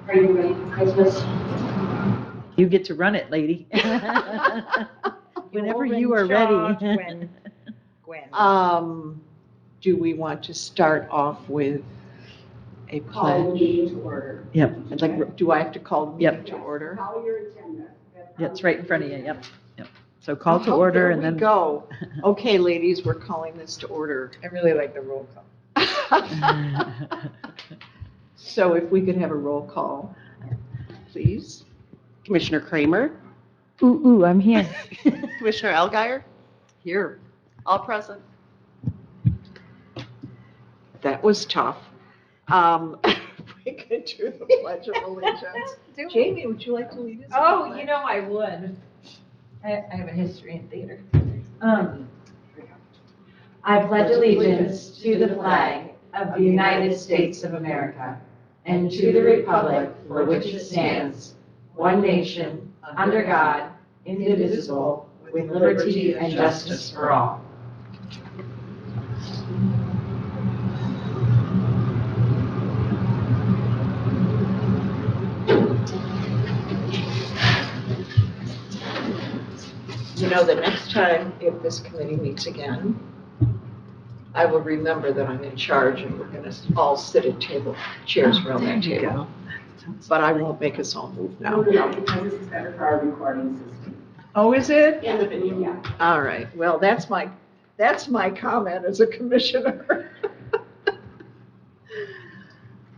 Are you ready for Christmas? You get to run it, lady. Whenever you are ready. Gwen. Do we want to start off with a Call the pledge? meeting to order. Yep. Like, do I have to call the meeting to Yes, order? Follow your agenda. Yeah, it's right in front of you, yep. So call to Oh, order there and we then. go. Okay, ladies, we're calling this to order. I really like the roll call. So if we could have a roll call, please. Commissioner Kramer, Ooh, I'm here. Commissioner Elgire, Here. all present. That was tough. We could do the Pledge of Allegiance. Jamie, would you like to lead us? Oh, you know I would. I have a history in theater. I pledge allegiance to the flag of the United States of America and to the republic for which it stands, one nation, under God, indivisible, with liberty and justice for all. You know, the next time, if this committee meets again, I will remember that I'm in charge and we're going to all sit at chairs around that There you table. go. But I won't make us all move No, now. because this is better for our recording system. Oh, is it? And the video, yeah. All right, well, that's my comment as a commissioner.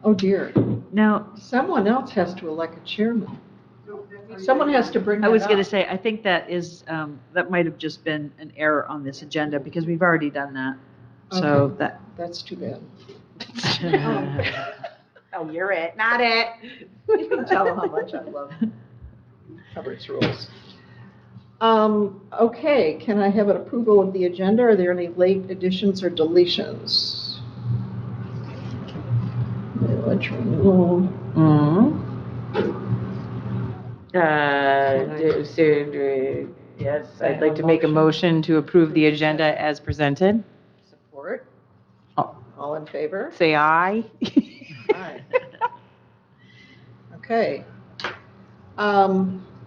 Oh dear, Now, someone else has to elect a chairman. No, that's what Someone has to bring I that was going to up. say, I think that is, that might have just been an error on this agenda because we've already done that. So Okay. that. That's too bad. Oh, you're it, not it. You can tell how much I love Robert's rules. Okay, can I have an approval of the agenda? Are there any late additions or deletions? Village renewal. Yes, I'd like to make a motion to approve the agenda as presented. Support? Oh. All in favor? Say aye. Aye. Okay.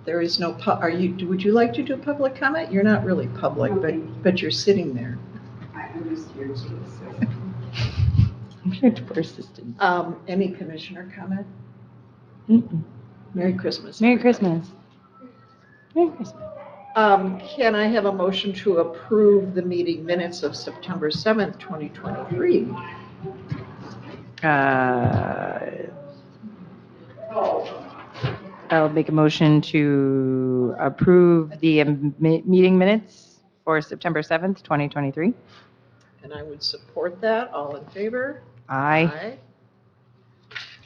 There is no, would you like to do public comment? You're not really public, but you're sitting there. I'm just here to assist. Persistent. Any commissioner comment? Merry Christmas. Merry everybody. Christmas. Merry Christmas. Can I have a motion to approve the meeting minutes of September 7th, 2023? I'll make a motion to approve the meeting minutes for September 7th, 2023. And I would support that. All in favor? Aye.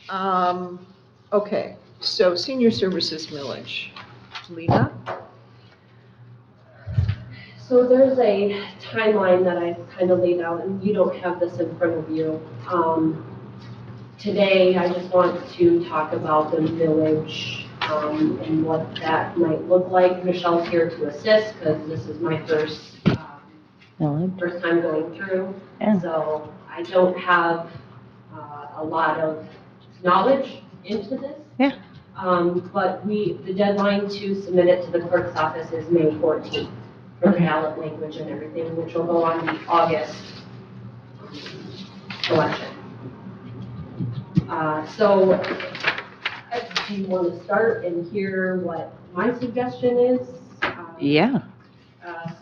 Aye. Okay, so senior services millage. Lena? So there's a timeline that I kind of laid out, and you don't have this in front of you. Today, I just want to talk about the village and what that might look like. Michelle's here to assist because this is my first time going through. Yeah. So I don't have a lot of knowledge into this. Yeah. But the deadline to submit it to the clerk's office is May 14th for the ballot language and everything, which will go on the August election. So do you want to start and hear what my suggestion is? Yeah.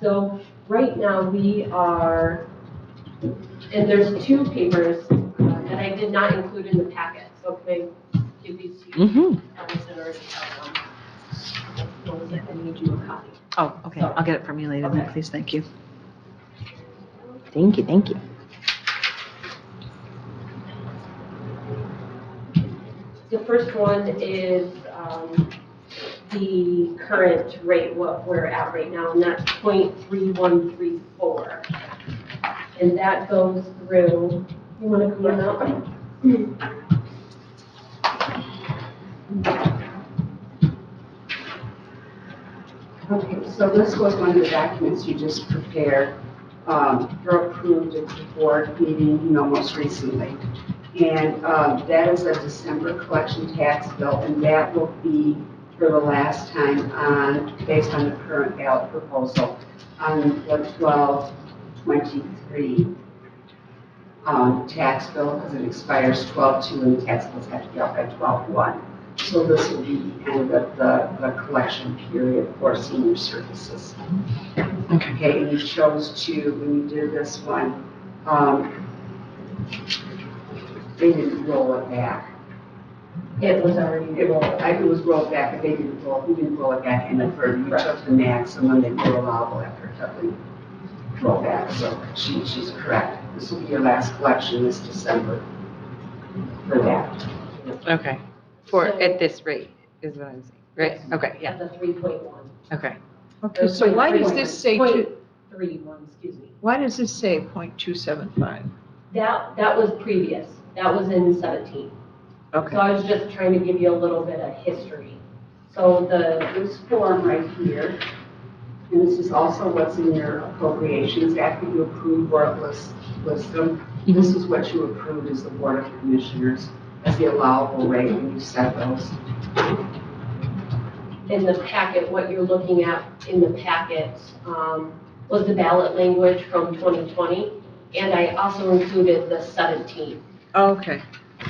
So right now we are, and there's two papers that I did not include in the packet. So can I give these to you? Mm-hmm. What was it? I need you a copy. Oh, okay, I'll get it from you later then, please, thank you. Thank you, thank you. The first one is the current rate, what we're at right now, and that's 0.3134. And that goes through, you want to come on up? Okay, so this was one of the documents you just prepared. You're approved at the board meeting, most recently. And that is a December collection tax bill, and that will be for the last time based on the current ballot proposal, on the 12/23 tax bill, because it expires 12/2, and the tax bills have to be out by 12/1. So this will be the end of the collection period for senior services. Okay, and you chose to, when you did this one, they didn't roll it back. It was already rolled. It was rolled back, but we didn't roll it back any further. You took the maximum that you're allowable after doubling roll back, so she's correct. This will be your last collection this December for that. Okay. At this rate, is what I'm saying, right? Okay, yeah, At the 3.1. okay. Okay, so why does this say, Point 3.1, excuse me. why does this say .275? That was previous. That was in 17. So Okay. I was just trying to give you a little bit of history. So This form right here, and this is also what's in your appropriations after you approve where it lists them. This is what you approved as the Board of Commissioners as the allowable rate when you set those. in the packet, what you're looking at in the packet was the ballot language from 2020. And I also included the 17. Okay,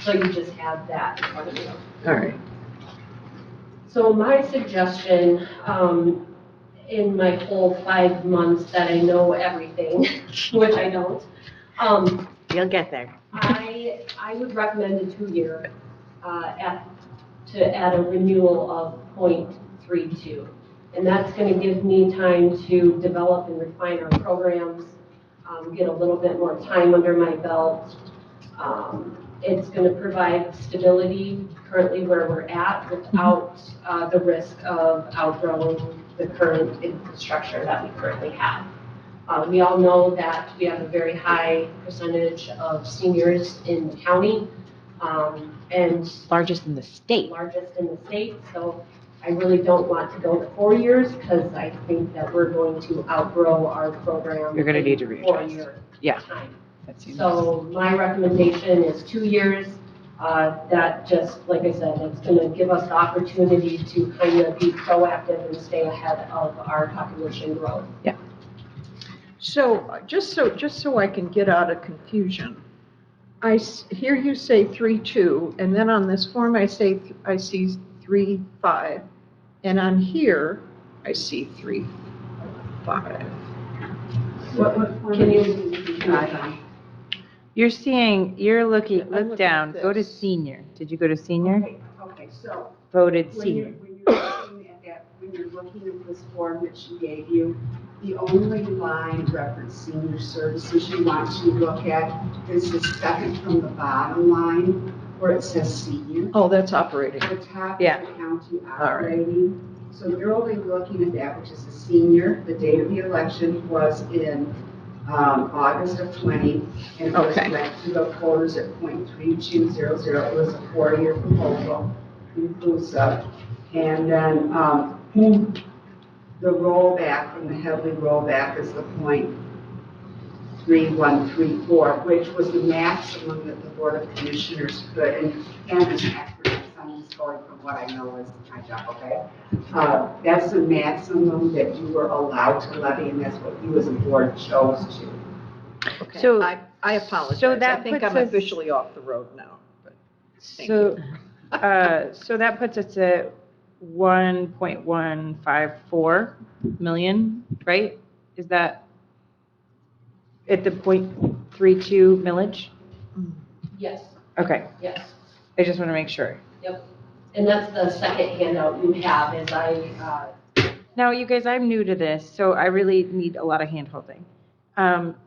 So you just have that in front of you. all right. So my suggestion, in my whole 5 months that I know everything, which I don't, You'll get there. I would recommend a 2-year to add a renewal of .32. And that's going to give me time to develop and refine our programs, get a little bit more time under my belt. It's going to provide stability currently where we're at without the risk of outgrowing the current infrastructure that we currently have. We all know that we have a very high percentage of seniors in the county, and Largest in the state. largest in the state. So I really don't want to go to 4 years because I think that we're going to outgrow our program. You're gonna need to in readjust. 4-year Yeah. time. That seems- So my recommendation is 2 years. That just, like I said, it's going to give us the opportunity to kind of be proactive and stay ahead of our population growth. So, just so I can get out of confusion, hear you say 3.2, and then on this form I see 3.5, and on here I see 3.5. What form Can you- are looking at? You're I'm look looking down, at go to this. senior. Did you go to senior? Okay, so Voted when senior. you're looking at that, when you're looking at this form that she gave you, the only line reference senior services you want to look at is the second from the bottom line where it says senior. Oh, that's operating. The top Yeah. is the county All right. operating. So you're only looking at that, which is the senior. The date of the election was in August of 20, and it was Okay. went to the voters at .3200. It was a 4-year proposal, inclusive. And then the rollback from the heavily rollback is the .3134, which was the maximum that the Board of Commissioners could, and as an expert, I'm just going from what I know is my job, okay? That's the maximum that you were allowed to levy, and that's what you as a board chose to. Okay. So- I apologize. so that I think puts I'm us- officially off the road now, but thank So, you. so that puts us at 1.154 million, right? Is that at the .32 millage? Yes, Okay, yes. I just want to make sure. And that's the second handout you have is Now, you guys, I'm new to this, so I really need a lot of handholding.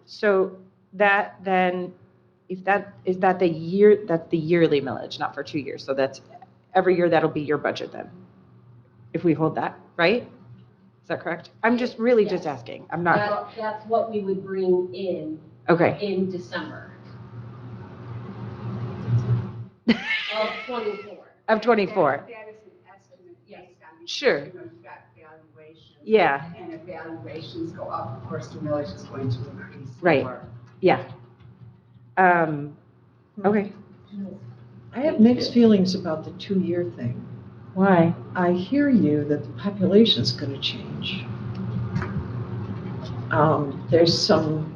So that then, is that the year, that's the yearly millage, not for 2 years. So that's, every year that'll be your budget then, if we hold that, right? Is that correct? I'm just really just Yes. asking. I'm not, that's what we would bring okay. in December of 24. Of 24. That is an estimate based on. Sure. You know, you've got valuations. Yeah, And if valuations go up, of course, the millage is going to increase. Right. more. yeah. Okay. I have mixed feelings about the 2-year thing. Why? I hear you that the population's gonna change. There's some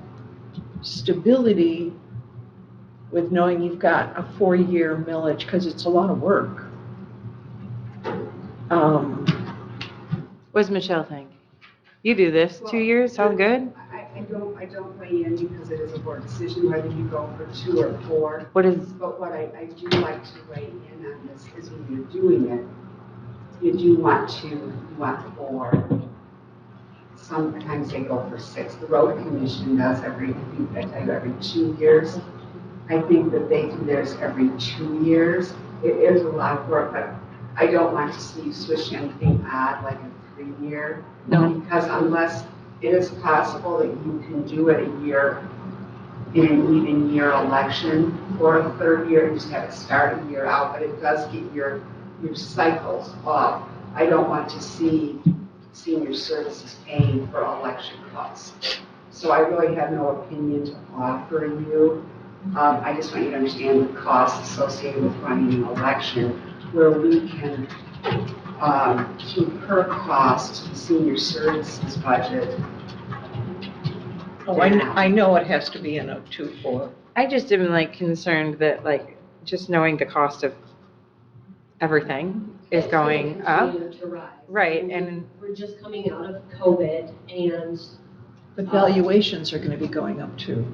stability with knowing you've got a 4-year millage, because it's a lot of work. What does Michelle think? You do this, 2 years, sound good? I don't weigh in because it is a board decision whether you go for 2 or 4. What is, But what I do like to weigh in on this is when you're doing it, you do want 4. Sometimes they go for 6. The road commission does every 2 years. I think that they do theirs every 2 years. It is a lot of work, but I don't want to see you switch anything odd like a 3-year. No. Because unless it is possible that you can do it a year in an even year election for a 3rd year, you just have to start a year out, but it does get your cycles off. I don't want to see senior services paying for election costs. So I really have no opinion to offer you. I just want you to understand the costs associated with running an election where we can keep her cost to the senior services budget. Oh, I know it has to be in a 2-4. I just am like concerned that like, just knowing the cost of everything is It's gonna going up. continue to rise. Right, I mean, and- we're just coming out of COVID and But valuations are gonna be going up too.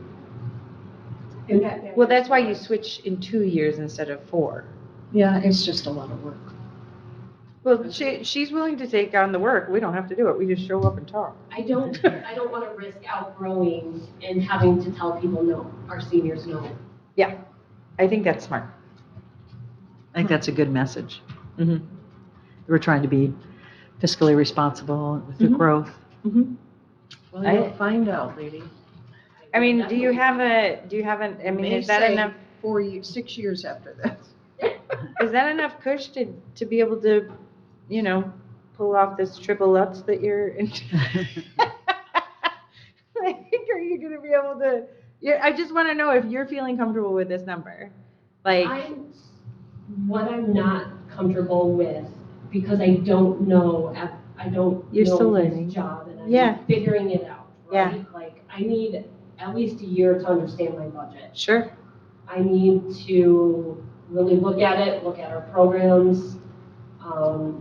And that Well, that's why you switch in 2 years instead of 4. Yeah, it's just a lot of work. Well, she's willing to take on the work. We don't have to do it. We just show up and talk. I don't want to risk outgrowing and having to tell people no, our seniors no. I think that's smart. I think that's a good message. Mhm. We're trying to be fiscally responsible with the Mhm. growth. Well, you'll find out, lady. I mean, do you have I mean, is that enough, 6 years after that. is that enough push to be able to, pull off this triple Lutz that you're in? Like, are you gonna be able to, I just wanna know if you're feeling comfortable with this number. Like, What I'm not comfortable with, because I don't know, You're still his learning. job and Yeah. I'm figuring it out, Yeah. right? Like, I need at least a year to understand my budget. sure, I need to really look at it, look at our programs,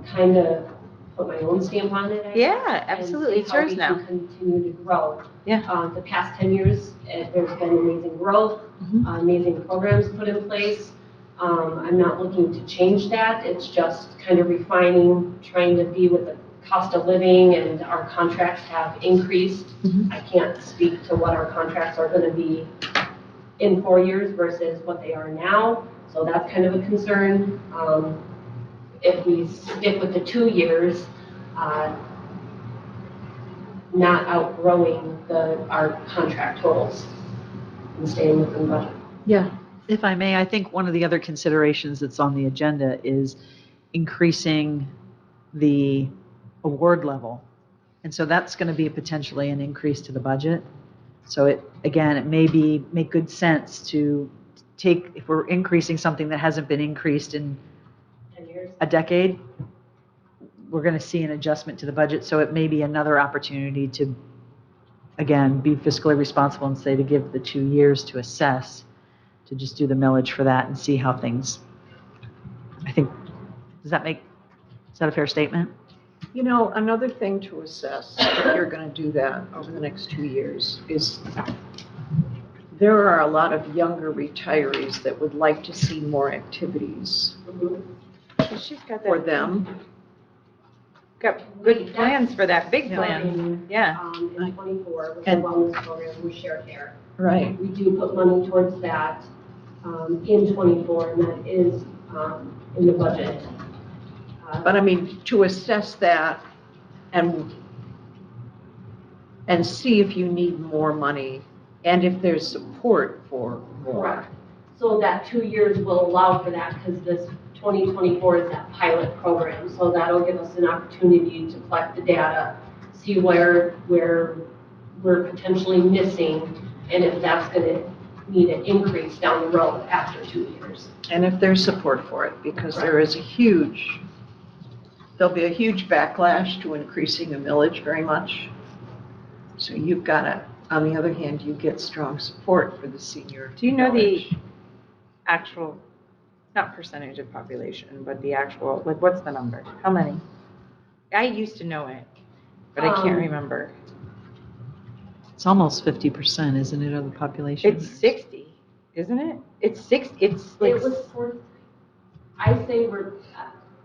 kind of put my own stamp on it, I guess. Yeah, absolutely. And It's see how yours we now. can continue to grow. Yeah. The past 10 years, there's been amazing growth, Mhm. amazing programs put in place. I'm not looking to change that. It's just kind of refining, trying to be with the cost of living, and our contracts have increased. Mhm. I can't speak to what our contracts are going to be in 4 years versus what they are now, so that's kind of a concern. If we stick with the 2 years, not outgrowing our contract totals and staying within budget. Yeah, If I may, I think one of the other considerations that's on the agenda is increasing the award level. And so that's going to be potentially an increase to the budget. So it may make good sense to take, if we're increasing something that hasn't been increased in 10 years. a decade, we're going to see an adjustment to the budget. So it may be another opportunity to, again, be fiscally responsible and say to give the 2 years to assess, to just do the millage for that and see how things, I think, is that a fair statement? another thing to assess, if you're gonna do that over the next 2 years, is there are a lot of younger retirees that would like to see more activities She's got for that, them. got good plans for that, big plan. Starting, Yeah. in 24 with the And- wellness program with Share Care. Right. We do put money towards that in 24, and that is in the budget. But I mean, to assess that and see if you need more money and if there's support for more. Correct. So that 2 years will allow for that, because this 2024 is that pilot program. So that'll give us an opportunity to collect the data, see where we're potentially missing, and if that's going to need an increase down the road after 2 years. And if there's support for it, because there is there'll be a huge backlash to increasing the millage very much. So you've got to, on the other hand, you get strong support for the senior. Do you know the millage. actual, not percentage of population, but the actual, like, what's the number? How many? I used to know it, but I can't remember. It's almost 50%, isn't it, of the population? It's 60, isn't it? It's like. It was 43. I say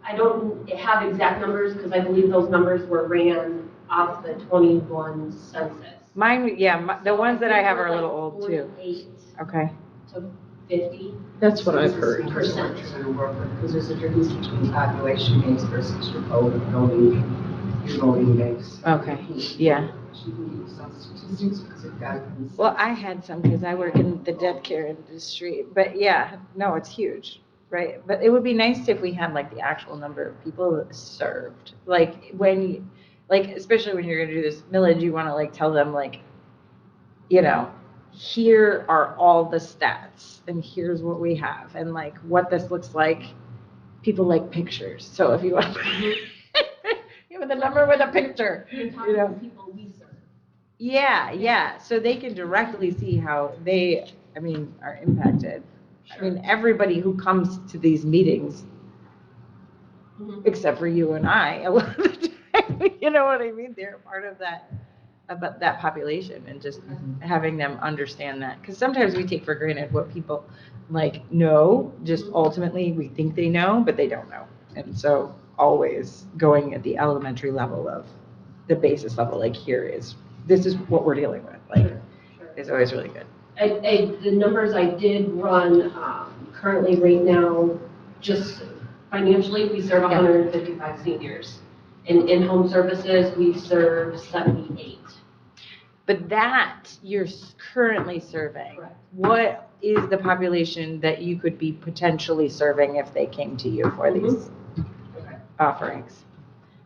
I don't have exact numbers because I believe those numbers were ran off the 21 census. Mine, yeah, the ones that I have are a little old too. 48 Okay. to 50. That's what I've heard. Percent. Because there's a difference between population base versus your voting base. Okay, yeah. She can give you some statistics because it got. Well, I had some because I work in the death care industry, but yeah, no, it's huge, right? But it would be nice if we had like the actual number of people served. Like especially when you're gonna do this millage, you wanna like tell them like, here are all the stats and here's what we have and like what this looks like. People like pictures, so if you want give me the number with a picture, You're talking to people we serve. Yeah, so they can directly see how they, are impacted. Everybody who comes to these meetings, except for you and I, a lot of the time, you know what I mean? They're part of about that population and just having them understand that. Because sometimes we take for granted what people know, just ultimately we think they know, but they don't know. And so always going at the elementary level of the basis level, this is what we're dealing with, is always really good. The numbers I did run currently right now, just financially, we serve 155 seniors. In-home services, we serve 78. But that you're currently serving. Correct. What is the population that you could be potentially serving if they came to you for these offerings?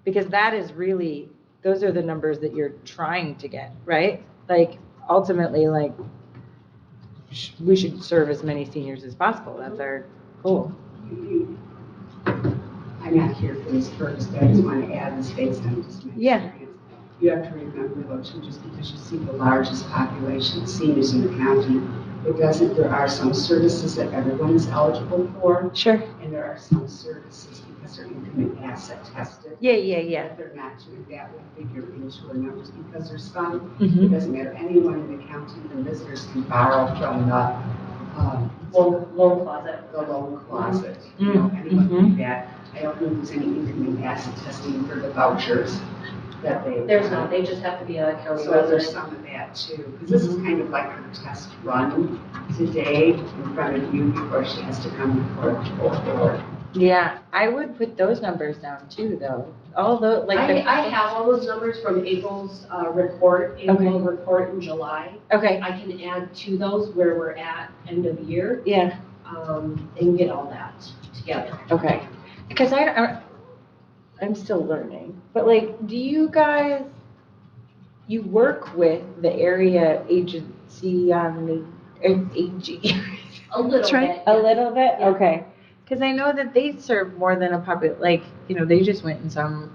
Because that is really, those are the numbers that you're trying to get, right? Ultimately, we should serve as many seniors as possible. That's our goal. I'm not here for this purpose, but I just want to add this based on just my experience. You have to remember though, too, just because you see the largest population of seniors in the county, there are some services that everyone is eligible for. Sure. And there are some services because they're income and asset tested. Yeah. If they're not doing that, we figure into our numbers because there's some, Mhm. it doesn't matter, anyone in the county, even visitors can borrow from the Loan closet. the loan closet. Mm-hmm. Anyone can do that. I don't know if there's any income and asset testing for the vouchers that There's not, they just have to be a county So there's resident. some of that too, because this is kind of like her test run today in front of you before she has to come before the full board. Yeah, I would put those numbers down too, though. Although, I have all those numbers from April's annual report in July. Okay. I can add to those where we're at end of year, Yeah. and get all that together. Okay. Because I'm still learning, but do you guys, you work with the area agency on the AG? A little bit. A little bit? Yeah. Okay. Because I know that they serve more than a they just went and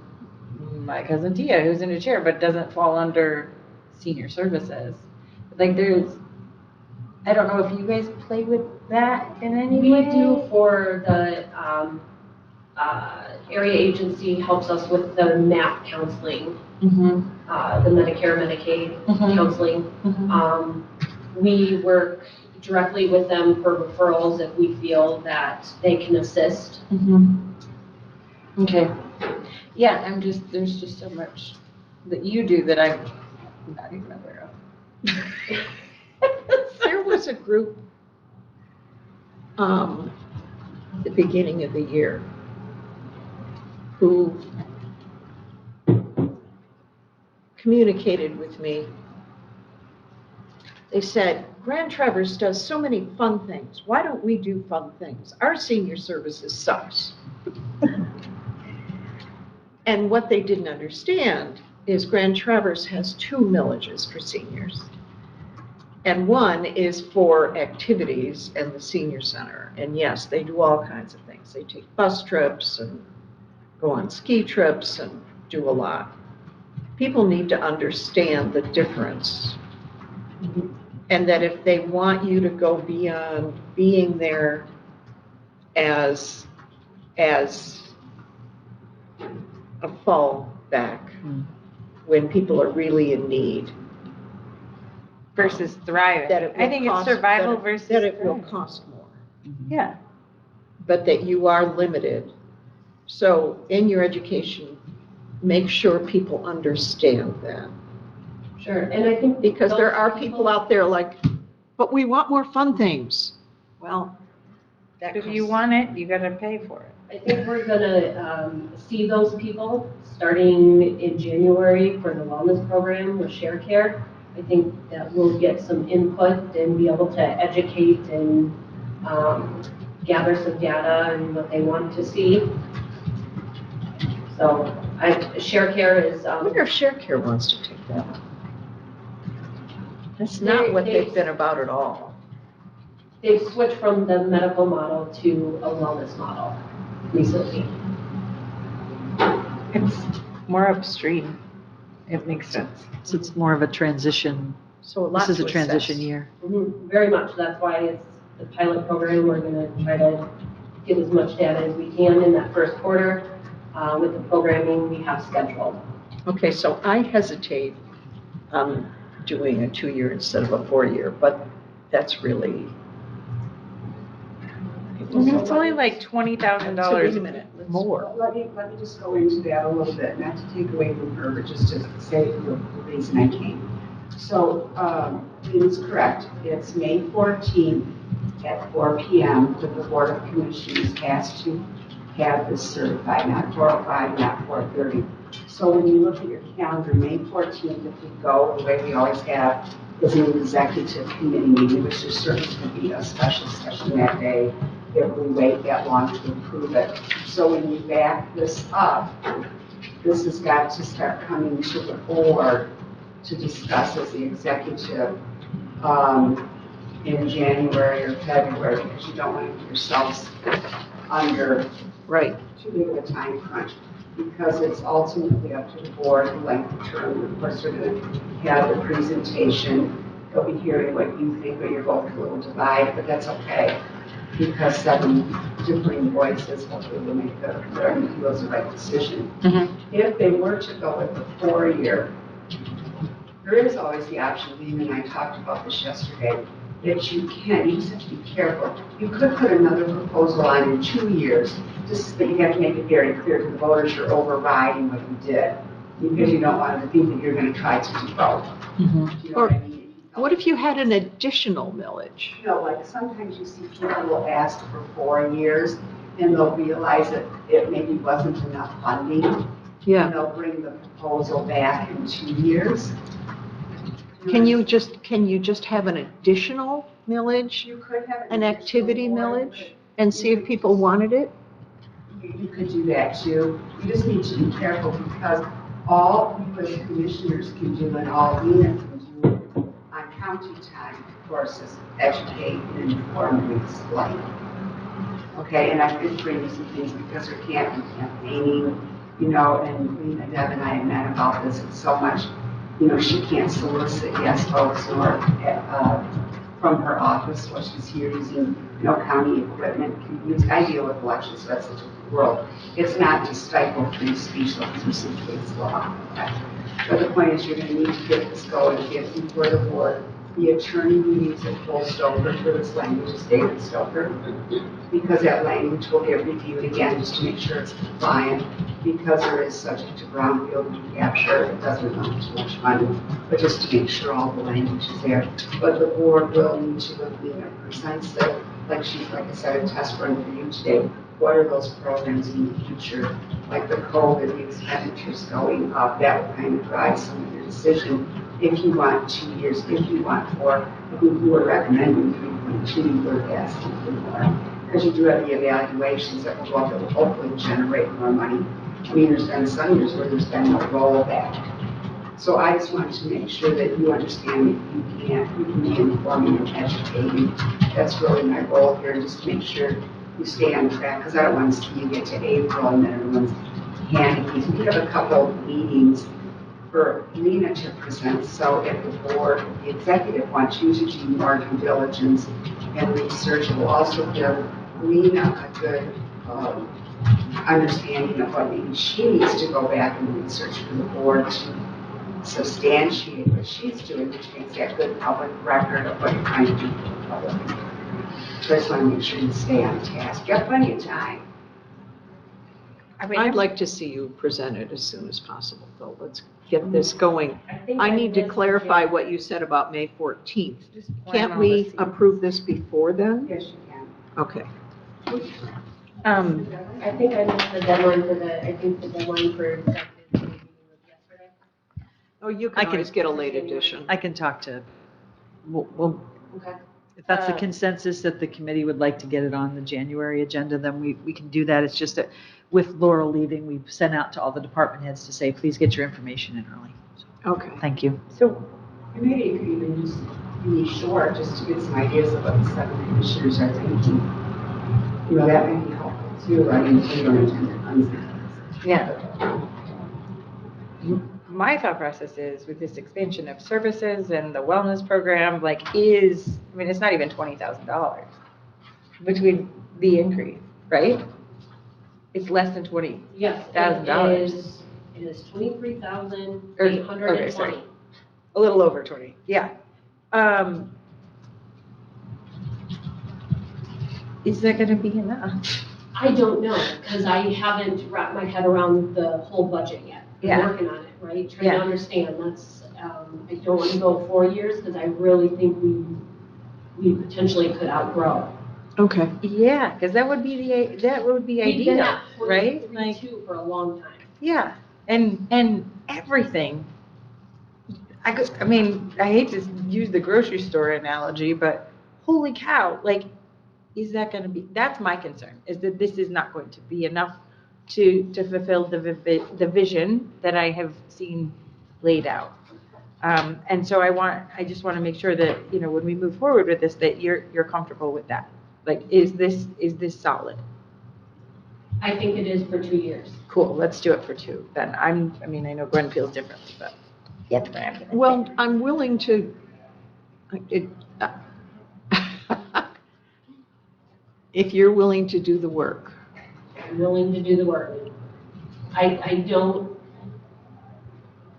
my cousin Tia, who's in a chair, but doesn't fall under senior services. I don't know if you guys play with that in any way? We do for the, area agency helps us with the MAP counseling, Mm-hmm. the Medicare, Medicaid Mhm. counseling. Mm-hmm. We work directly with them for referrals if we feel that they can assist. Mm-hmm. Okay. Yeah, there's just so much that you do that I'm not even aware of. There was a group, at the beginning of the year, who communicated with me. They said, Grand Traverse does so many fun things. Why don't we do fun things? Our senior services sucks. And what they didn't understand is Grand Traverse has 2 millages for seniors. And one is for activities and the senior center. And yes, they do all kinds of things. They take bus trips and go on ski trips and do a lot. People need to understand the difference. And that if they want you to go beyond being there as a fallback when people are really in need, Versus thriving. that it will I think it's cost- survival that it- versus That it will thriving. cost more, Yeah. but that you are limited. So in your education, make sure people understand that. Sure, and I think. Because there those are people out there like, but we want more fun things. Well, that If you costs- want it, you gotta pay for it. I think we're gonna see those people starting in January for the wellness program with Share Care. I think that we'll get some input and be able to educate and gather some data and what they want to see. So Share Care is, I wonder if Share Care wants to take that one. That's not what they've been about at all. they've switched from the medical model to a wellness model recently. It's more upstream. It makes sense. So it's more of a transition, So a lot this is a to transition assess. year. Very much, that's why it's the pilot program, we're gonna try to get as much data as we can in that first quarter with the programming we have scheduled. Okay, so I hesitate on doing a 2-year instead of a 4-year, but that's really. It's only like $20,000 Wait a minute, more. Let me just go into that a little bit, not to take away from her, but just to say the reason I came. So, it is correct, it's May 14th at 4 PM that the Board of Commissioners has to have this certified, not 4:05, not 4:30. So when you look at your calendar, May 14th, if we go, the way we always have, is an executive committee meeting, which is certainly going to be a special session that day if we wait that long to approve it. So when you back this up, this has got to start coming to the board to discuss as the executive in January or February, because you don't want to get yourselves under Right. too big of a time crunch, because it's ultimately up to the board, the length of term. Of course, we're going to have the presentation, they'll be hearing what you think, but you're both a little divided, but that's okay, because 7 differing voices hopefully will make whatever feels the right decision. If they were to go with the 4-year, there is always the option, Lee and I talked about this yesterday, that you just have to be careful. You could put another proposal on in 2 years, just that you have to make it very clear to the voters you're overriding what you did, because you don't want them to think that you're going to try to do both. Do you know what I mean? What if you had an additional millage? You know, like sometimes you see people will ask for 4 years and they'll realize that it maybe wasn't enough funding. And they'll bring the proposal back in 2 years. Can you just have an additional millage, You could have an activity additional one, millage, and see if people wanted it? You could do that too. You just need to be careful, because all you as commissioners can do and all units can do on county time, of course, is educate and inform and explain. Okay, and I could bring you some things because there can't be campaigning, you know, and Lena, Deb, and I have met about this. It's so much, you know, she can't solicit yes votes or from her office while she's here using, you know, county equipment. I deal with elections, so that's such a world. It's not to stifle free speech, like through some case law. But the point is, you're going to need to get this going, get before the board. The attorney who needs a full Stoker for this language is David Stoker, because that language will get reviewed again just to make sure it's compliant, because there is subject to brownfield recapture. It doesn't amount to too much money, but just to make sure all the language is there. But the board will need to look at it, presents it, like I said, a test run for you today. What are those programs in the future? Like the COVID, the expenditures going up, that will kind of drive some of your decision. If you want 2 years, if you want 4, I think you were recommending 3.2, you were asking for more. Because you do have the evaluations that will go up, that will hopefully generate more money. I mean, there's been some years where there's been no rollback. So I just wanted to make sure that you understand that you can be informing and educating. That's really my goal here, just to make sure you stay on track, because I don't want to see you get to April and then everyone's panicky. We have a couple of meetings for Lena to present, so if the board, the executive wants you to do more due diligence and research, it will also give Lena a good understanding of what maybe she needs to go back and research for the board to substantiate what she's doing, which makes that good public record of what you're trying to do for the public. So I just want to make sure you stay on task. You have plenty of time. I mean, I'd like to see you present it as soon as possible, though. Let's get this going. think I need to missed clarify Jan- what you said about May 14th. plan Can't all we this. approve this before then? Yes, you can. Okay. I think I missed the deadline for I think the deadline for executive meeting was yesterday. Oh, you I can can- always get a late edition. I can talk to, we'll, Okay. if that's the consensus that the committee would like to get it on the January agenda, then we can do that. It's just that with Laurel leaving, we've sent out to all the department heads to say, please get your information in early. So, Okay. thank you. So, And maybe it could even just be short, just to get some ideas of what the seven commissioners are thinking. You know, that may be helpful too. I mean, we don't intend to unsend. yeah. My thought process is with this expansion of services and the wellness program, like I mean, it's not even $20,000 between the increase, right? It's less than 20. Yes, $1,000. it is 23,820. Okay, sorry. A little over 20, yeah. Is that gonna be enough? I don't know, because I haven't wrapped my head around the whole budget yet. Yeah. I'm working on it, right? Trying Yeah. to understand, that's, I don't want to go 4 years, because I really think we potentially could outgrow. Okay. Yeah, because that would be We've been ideal, at right? 43.2 for a long time. Yeah, and everything. I mean, I hate to use the grocery store analogy, but holy cow, like, is that gonna be, that's my concern, is that this is not going to be enough to fulfill the vision that I have seen laid out. And so I just want to make sure that, you know, when we move forward with this, that you're comfortable with that. Like, is this solid? I think it is for 2 years. Cool, let's do it for 2. Then I mean, I know Gwen feels differently, but that's what I'm gonna say. Well, I'm willing to, if you're willing to do the work. I'm willing to do the work. I don't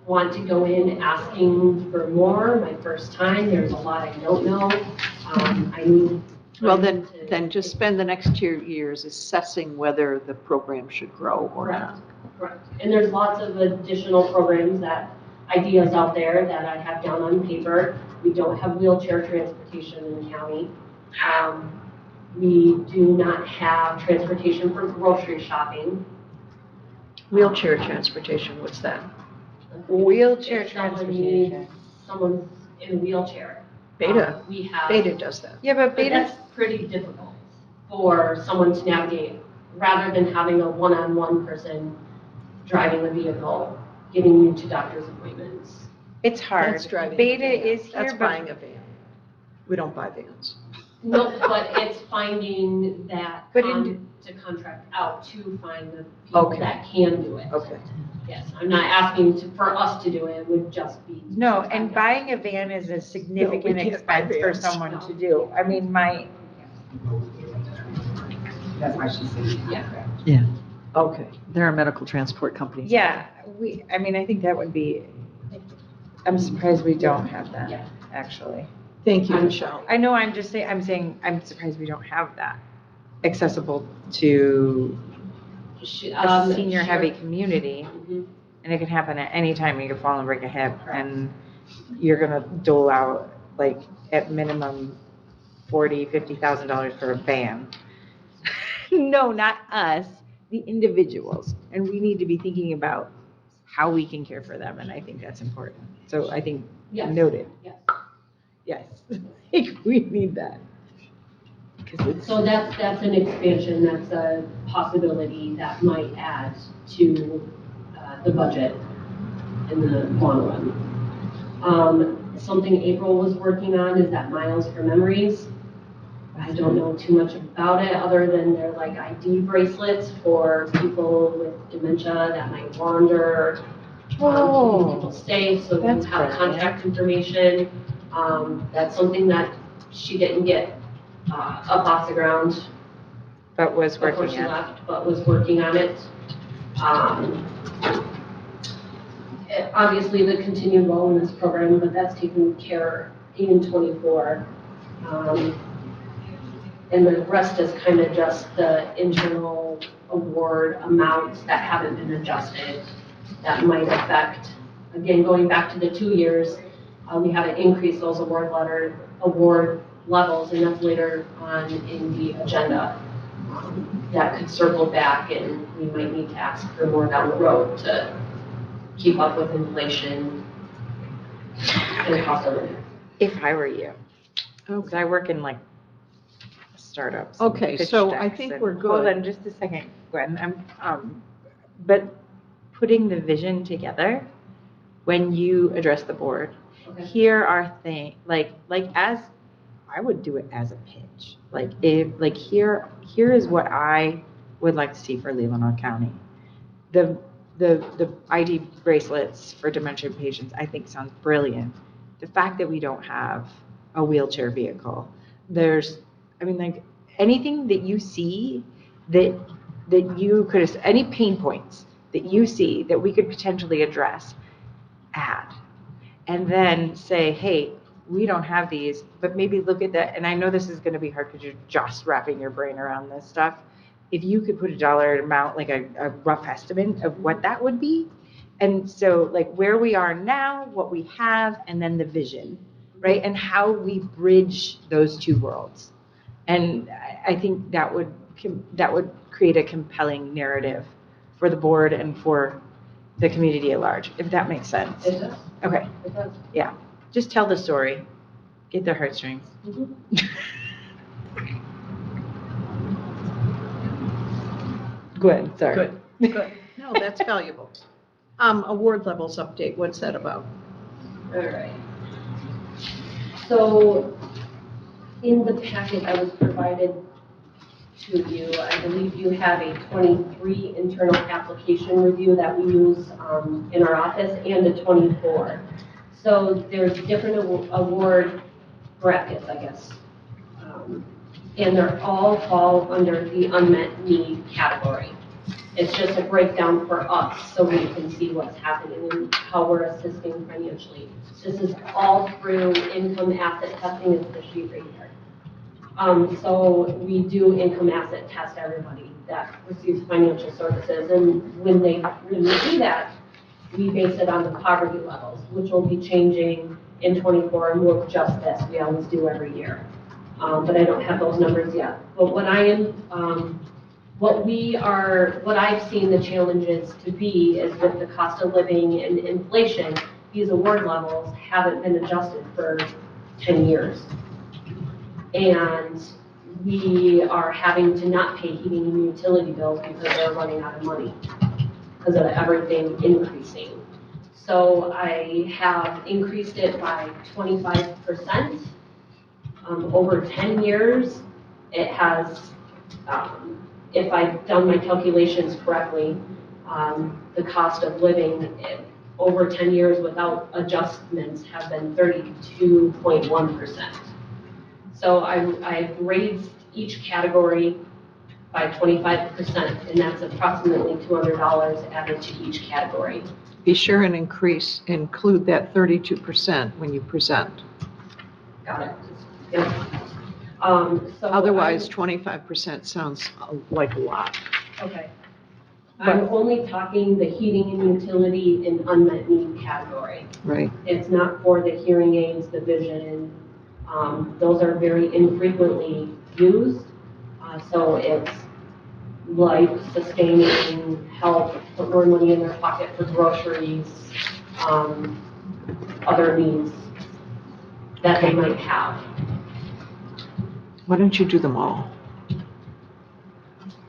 want to go in asking for more my first time. There's a lot I don't know. I need. Well, time then just spend the next 2 years assessing whether the program should grow or not. Correct. And there's lots of additional programs ideas out there that I have down on paper. We don't have wheelchair transportation in the county. We do not have transportation for grocery shopping. Wheelchair transportation, what's that? Wheelchair If someone transportation. needs- Someone's in a wheelchair. Beta, We have. Beta does that. Yeah, but But Beta's, that's pretty difficult for someone to navigate, rather than having a one-on-one person driving the vehicle, getting you to doctor's appointments. it's hard. That's driving. Beta is here, That's but buying a van. We don't buy vans. No, but it's finding that, But to contract out to find the people Okay. that can do it. Okay. Yes, I'm not asking for us to do it, it would just be. no, and buying a van is a significant No, we can't buy expense for vans. someone to do. I mean, That's why she's saying. Yeah. Okay. There are medical transport companies. yeah, I mean, I think that would be, I'm surprised we don't have that, Yeah. actually. Thank you, I'm Michelle. I know, I'm saying, I'm surprised we don't have that accessible to a senior-heavy community. Mhm. And it can happen at any time. You can fall and break a hip, and you're gonna dole out, like, at minimum $40,000-$50,000 for a van. No, not us, the individuals. And we need to be thinking about how we can care for them, and I think that's important. So I think, Yes. noted, Yes. yes. We need that. 'Cause it's, So that's an expansion, that's a possibility that might add to the budget. in the long run. Something April was working on is that Miles for Memories. I don't know too much about it, other than they're like ID bracelets for people with dementia that might wander, keeping people safe, so you that's have brilliant. contact information. That's something that she didn't get up off the ground But was before working she on. left, but was working on it. Obviously, the continued wellness program, but that's taken care in 24. And the rest is kind of just the internal award amounts that haven't been adjusted that might affect, again, going back to the 2 years, we haven't increased those award levels, and that's later on in the agenda. That could circle back, and we might need to ask for more down the road to keep up with inflation and cost of living. If I were you, because Okay. I work in like startups. Okay, pitch so I decks think and- we're Hold good. on just a second, Gwen. But putting the vision together, when you address the board, Okay. here are things, like as, I would do it as a pitch. Here is what I would like to see for Leelanau County. The ID bracelets for dementia patients, I think sounds brilliant. The fact that we don't have a wheelchair vehicle, anything that you see that you could, any pain points that you see that we could potentially address, add. And then say, hey, we don't have these, but maybe look at that. And I know this is going to be hard because you're just wrapping your brain around this stuff. If you could put a dollar amount, like a rough estimate of what that would be. And so like where we are now, what we have, and then the vision, right? And how we bridge those two worlds. And I think that would create a compelling narrative for the board and for the community at large, if that makes sense. It does. Okay, It does. just tell the story, get their heartstrings. Mhm. Gwen, sorry. Good, good. No, that's valuable. Award levels update, what's that about? All right. So in the packet that was provided to you, I believe you have a 23 internal application review that we use in our office and a 24. So there's different award brackets, I guess. And they're all fall under the unmet need category. It's just a breakdown for us so we can see what's happening and how we're assisting financially. This is all through income asset testing, is the sheet right here. So we do income asset test everybody that receives financial services, and when we do that, we base it on the poverty levels, which will be changing in 24, and we'll adjust this, we always do every year. But I don't have those numbers yet. But what I've seen the challenges to be is with the cost of living and inflation, these award levels haven't been adjusted for 10 years. And we are having to not pay heating and utility bills because they're running out of money because of everything increasing. So I have increased it by 25%. Over 10 years, it has, if I've done my calculations correctly, the cost of living over 10 years without adjustments have been 32.1%. So I've raised each category by 25%, and that's approximately $200 added to each category. Be sure and include that 32% when you present. Got it? Yep. So Otherwise, 25% sounds like a lot. Okay. I'm only talking the heating and utility and unmet need category. Right. It's not for the hearing aids, the vision. Those are very infrequently used. So it's life-sustaining help, put more money in their pocket for groceries, other needs that they might have. Why don't you do them all?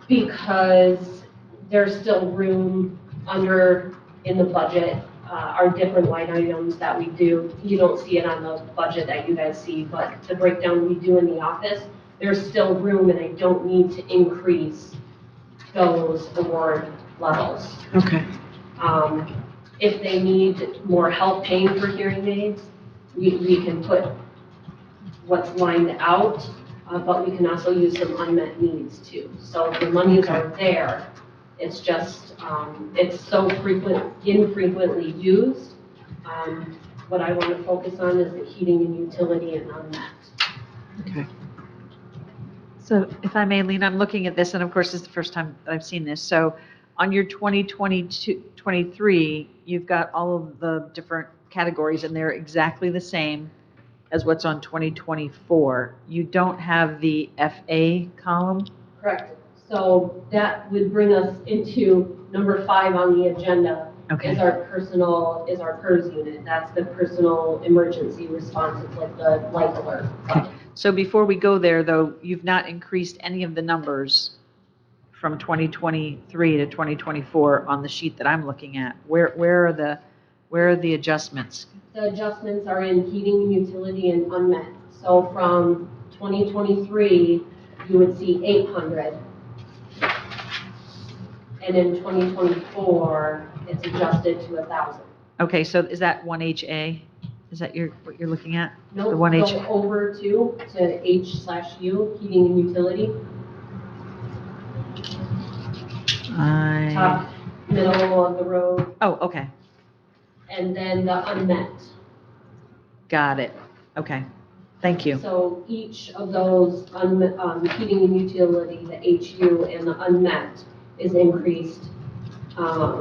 Because there's still room in the budget our different line items that we do. You don't see it on the budget that you guys see, but the breakdown we do in the office, there's still room and I don't need to increase those award levels. Okay. If they need more help paying for hearing aids, we can put what's lined out, but we can also use some unmet needs too. So the monies are there, it's just, it's so infrequently used. What I want to focus on is the heating and utility and unmet. Okay. So if I may, Lena, I'm looking at this, and of course, this is the first time that I've seen this. So on your 2022-23, you've got all of the different categories, and they're exactly the same as what's on 2024. You don't have the FA column? Correct. So that would bring us into number 5 on the agenda. Okay. Is our PERS unit. That's the personal emergency response. It's like the life alert. So before we go there, though, you've not increased any of the numbers from 2023 to 2024 on the sheet that I'm looking at. Where are the adjustments? The adjustments are in heating and utility and unmet. So from 2023, you would see 800. And in 2024, it's adjusted to 1,000. Okay, so is that 1HA? Is that what you're looking at? Nope, The 1H? go over to H/U, heating and utility. Top, middle of the road, Oh, okay. and then the unmet. Got it. Okay. Thank you. So each of those heating and utility, the HU and the unmet, is increased by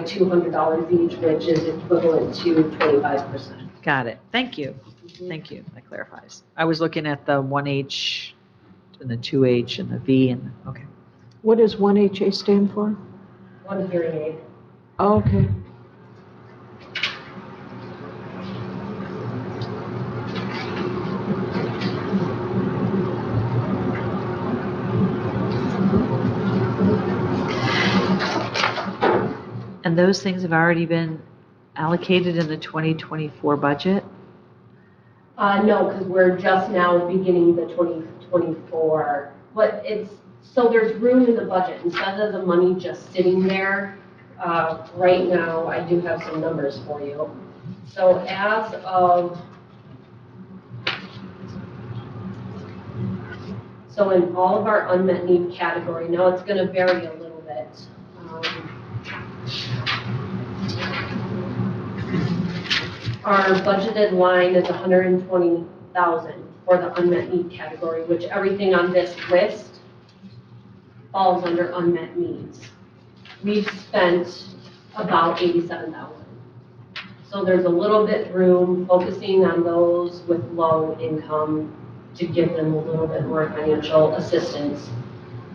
$200 each, which is equivalent to 25%. Got it. Thank you. Thank you. That clarifies. I was looking at the 1H and the 2H and the V and, okay. What does 1HA stand for? One hearing aid. Oh, okay. And those things have already been allocated in the 2024 budget? No, because we're just now beginning the 2024. But so there's room in the budget. Instead of the money just sitting there, right now, I do have some numbers for you. So as of, so in all of our unmet need category, now it's going to vary a little bit. Our budgeted line is 120,000 for the unmet need category, which everything on this list falls under unmet needs. We've spent about 87,000. So there's a little bit room focusing on those with low income to give them a little bit more financial assistance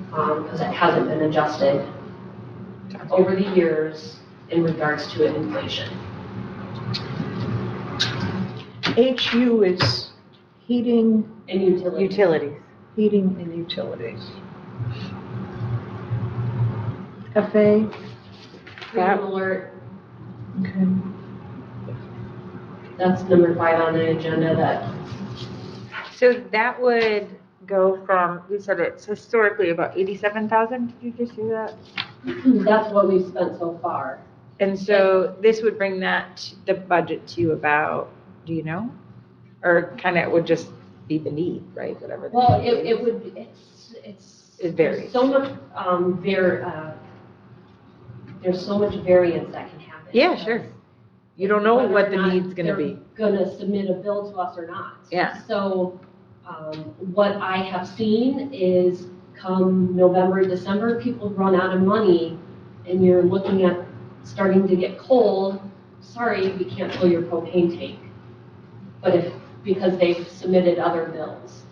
because it hasn't been adjusted over the years in regards to inflation. HU is heating, And utilities. Utilities. heating and utilities. FA, Freedom alert, okay. that's number 5 on the agenda that, So that would go from, you said it's historically about 87,000, did you just do that? that's what we've spent so far. And so this would bring the budget to about, do you know? Or kind of would just be the need, right, whatever. the Well, need is. it would, It varies. there's so much, there's so much variance that can happen. Yeah, sure. You don't know Whether what or the not need's gonna be. They're gonna submit a bill to us or not. Yeah. So, what I have seen is come November, December, people run out of money and you're looking at starting to get cold, sorry, we can't fill your propane tank. But because they've submitted other bills.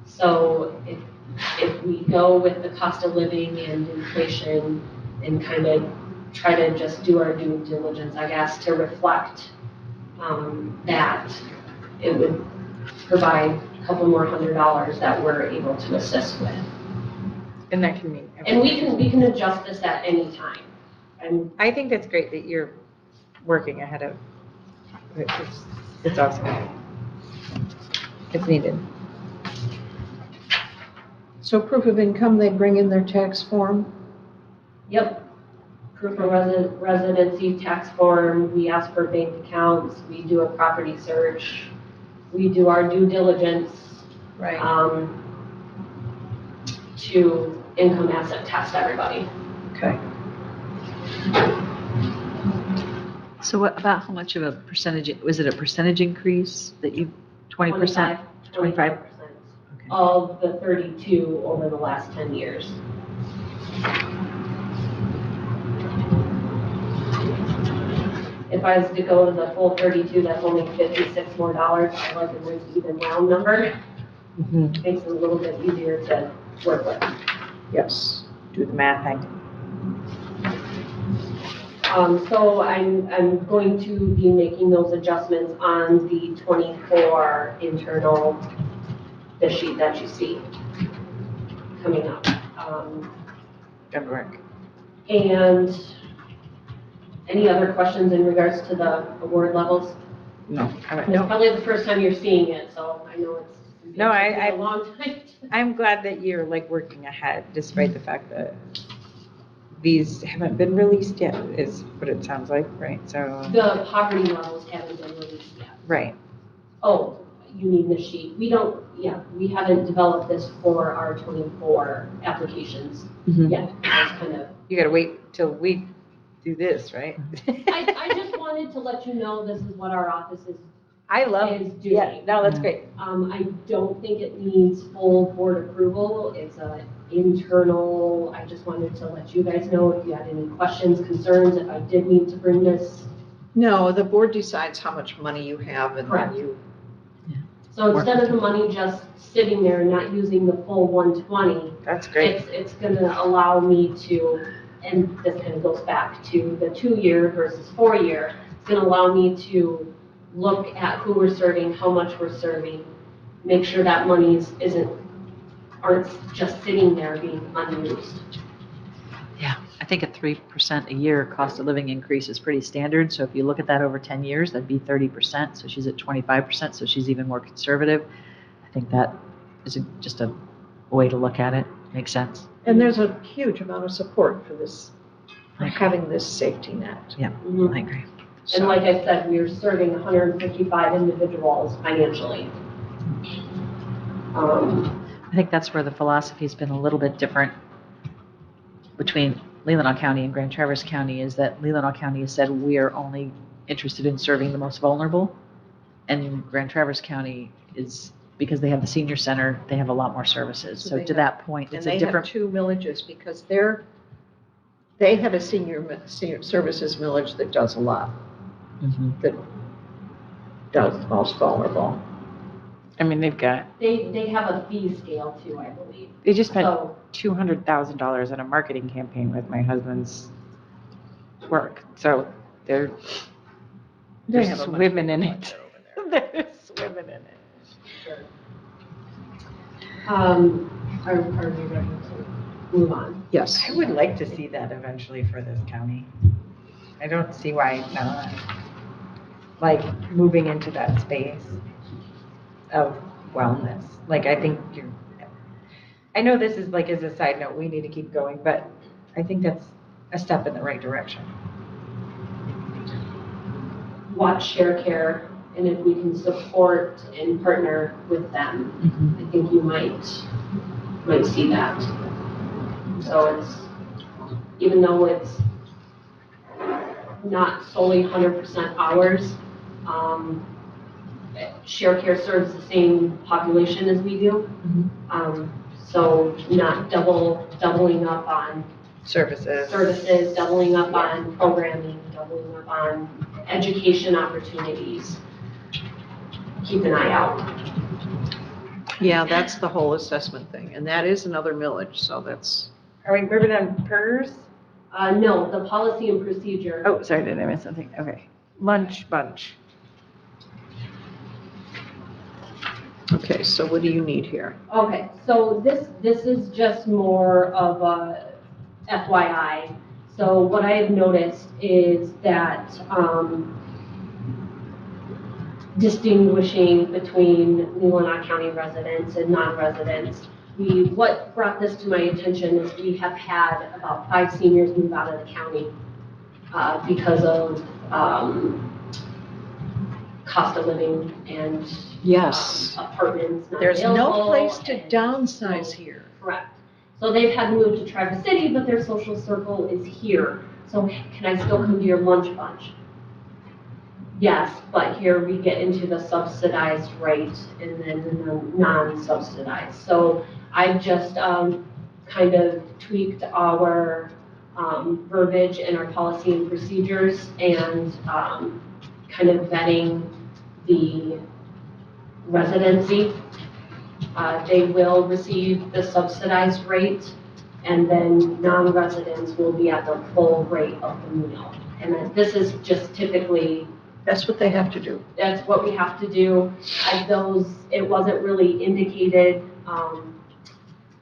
So if we go with the cost of living and inflation and kind of try to just do our due diligence, I guess, to reflect that, it would provide a couple more $100 that we're able to assist with. And that can mean. And we can adjust this at any time. I'm, I think that's great that you're working ahead of, it's awesome. It's needed. So proof of income, they bring in their tax form? yep. Proof of residency, tax form, we ask for bank accounts, we do a property search, we do our due diligence, Right. to income asset test everybody. Okay. So what about how much of a percentage, was it a percentage increase that you, 20%? 25% Okay. of the 32 over the last 10 years. If I was to go to the full 32, that's only $56 more. I like a nice even round number. Mhm. Makes it a little bit easier to work with. Yes. Do the math, So I'm going to be making those adjustments on the 24 internal, the sheet that you see coming up. Good work. And any other questions in regards to the award levels? No. It's probably the first time you're seeing it, so I know it's No, taken a long time. I'm glad that you're like working ahead despite the fact that these haven't been released yet, is what it sounds like, right? So, The poverty levels haven't been released yet. right. Oh, you mean the sheet? We don't, yeah, we haven't developed this for our 24 applications yet. It's kind of, You gotta wait till we do this, right? I just wanted to let you know this is what our office is. I love is it. Yeah, doing. no, that's great. I don't think it needs full board approval. It's a internal, I just wanted to let you guys know if you had any questions, concerns, if I did need to bring this. No, the board decides how much money you have and then Correct. you, So instead of the money just sitting there and not using the full 120, That's great. it's gonna allow me to, and this kind of goes back to the 2-year versus 4-year, it's gonna allow me to look at who we're serving, how much we're serving, make sure that money aren't just sitting there being unused. Yeah, I think a 3% a year cost of living increase is pretty standard. So if you look at that over 10 years, that'd be 30%. So she's at 25%, so she's even more conservative. I think that is just a way to look at it. Makes sense. and there's a huge amount of support for this, for I agree. having this safety net. Mhm. I agree. And like I said, we're serving 155 individuals financially. I think that's where the philosophy's been a little bit different between Leelanau County and Grand Traverse County, is that Leelanau County has said we are only interested in serving the most vulnerable. And Grand Traverse County is, because they have the senior center, they have a lot more services. So So they to have- that point, And it's they a have different, 2 millages because they have a senior services millage that does a lot, Mhm. that does the most vulnerable. I mean, They have a fee scale too, I believe. they just spent So, $200,000 on a marketing campaign with my husband's work. So they're They have a much swimming in bigger it. budget over there. They're swimming in it. sure. Are we ready to move on? Yes. I would like to see that eventually for this county. I don't see why not. Like, moving into that space of wellness. Like, I think I know this is like, as a side note, we need to keep going, but I think that's a step in the right direction. Watch Share Care, and if we can support and partner with them, I think you might see that. So it's, even though it's not solely 100% ours, Share Care serves the same population as we do. So not doubling up on services, doubling up on programming, doubling up on education opportunities. Keep an eye out. Yeah, that's the whole assessment thing, and that is another millage, so that's, Are we moving on PERS? No, the policy and procedure. Oh, sorry, did I miss something? Okay. Lunch bunch. okay, so what do you need here? Okay, so this is just more of a FYI. So what I have noticed is that distinguishing between Leelanau County residents and non-residents, what brought this to my attention is we have had about 5 seniors move out of the county because of cost of living and Yes. apartments not There's no available, place to and downsize so- here. Correct. So they've had to move to Traverse City, but their social circle is here. So can I still come to your lunch bunch? Yes, but here we get into the subsidized rate and then the non-subsidized. So I've just kind of tweaked our verbiage and our policy and procedures and kind of vetting the residency. They will receive the subsidized rate, and then non-residents will be at the full rate of the meal. And then this is just typically, That's what they have to do. that's what we have to do. It wasn't really indicated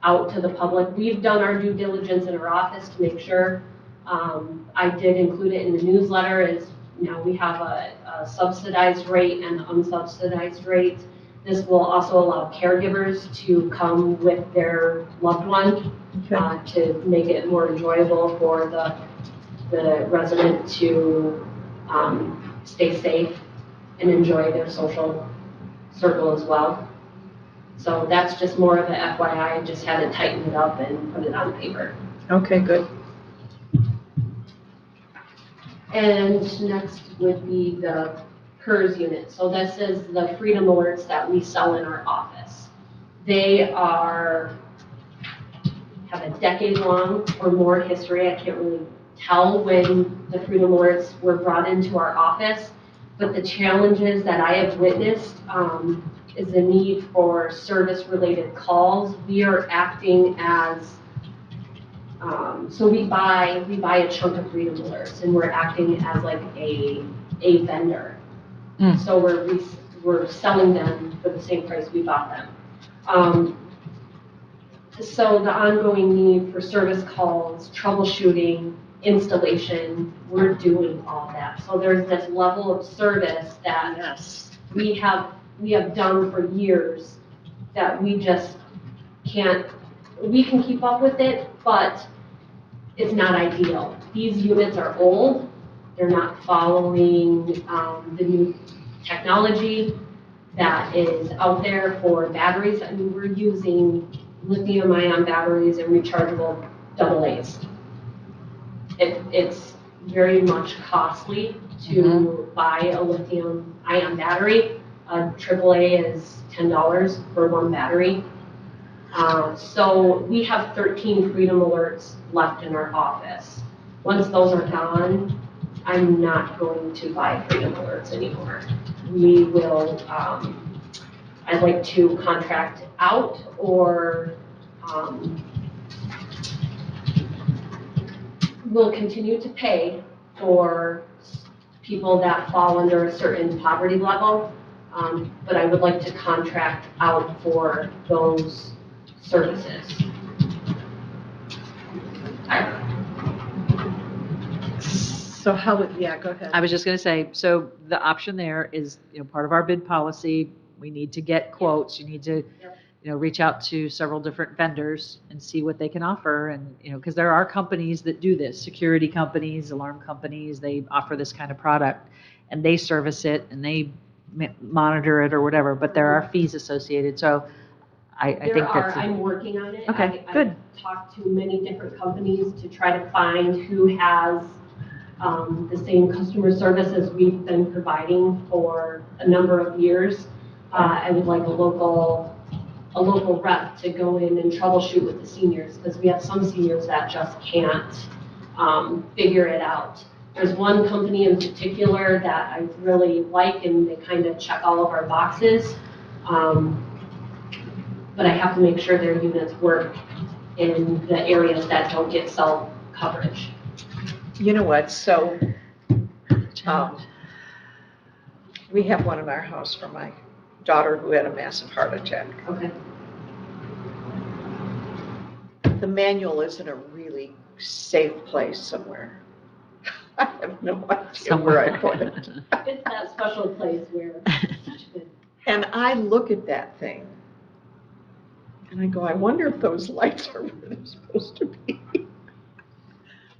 out to the public. We've done our due diligence in our office to make sure. I did include it in the newsletter as, we have a subsidized rate and unsubsidized rate. This will also allow caregivers to come with their loved one to make it more enjoyable for the resident to stay safe and enjoy their social circle as well. So that's just more of an FYI, just had to tighten it up and put it on paper. Okay, good. And next would be the PERS unit. So this is the freedom alerts that we sell in our office. They have a decade-long or more history. I can't really tell when the freedom alerts were brought into our office, but the challenges that I have witnessed is the need for service-related calls. We are acting as so we buy a chunk of freedom alerts, and we're acting as like a vendor. So we're selling them for the same price we bought them. So the ongoing need for service calls, troubleshooting, installation, we're doing all that. So there's this level of service that Yes. we have done for years that we just can't, we can keep up with it, but it's not ideal. These units are old, they're not following the new technology that is out there for batteries. I mean, we're using lithium-ion batteries and rechargeable AA's. It's very much costly to buy a lithium-ion battery. A AAA is $10 for one battery. So we have 13 freedom alerts left in our office. Once those are gone, I'm not going to buy freedom alerts anymore. We will, I'd like to contract out or we'll continue to pay for people that fall under a certain poverty level, but I would like to contract out for those services. So how would, yeah, go ahead. I was just going to say, so the option there is, part of our bid policy, we need to get quotes, you need to, reach out to several different vendors and see what they can offer. And, because there are companies that do this, security companies, alarm companies, they offer this kind of product and they service it and they monitor it or whatever, but there are fees associated. So I think that's. I'm working on it. Okay, good. I've talked to many different companies to try to find who has the same customer service as we've been providing for a number of years. I would like a local rep to go in and troubleshoot with the seniors, because we have some seniors that just can't figure it out. There's one company in particular that I really like, and they kind of check all of our boxes. But I have to make sure their units work in the areas that don't get cell coverage. You know what, so, we have one in our house for my daughter who had a massive heart attack. Okay. The manual isn't a really safe place somewhere. I have no idea where I put it. It's that special place where it's such a good. And I look at that thing and I go, I wonder if those lights are where they're supposed to be.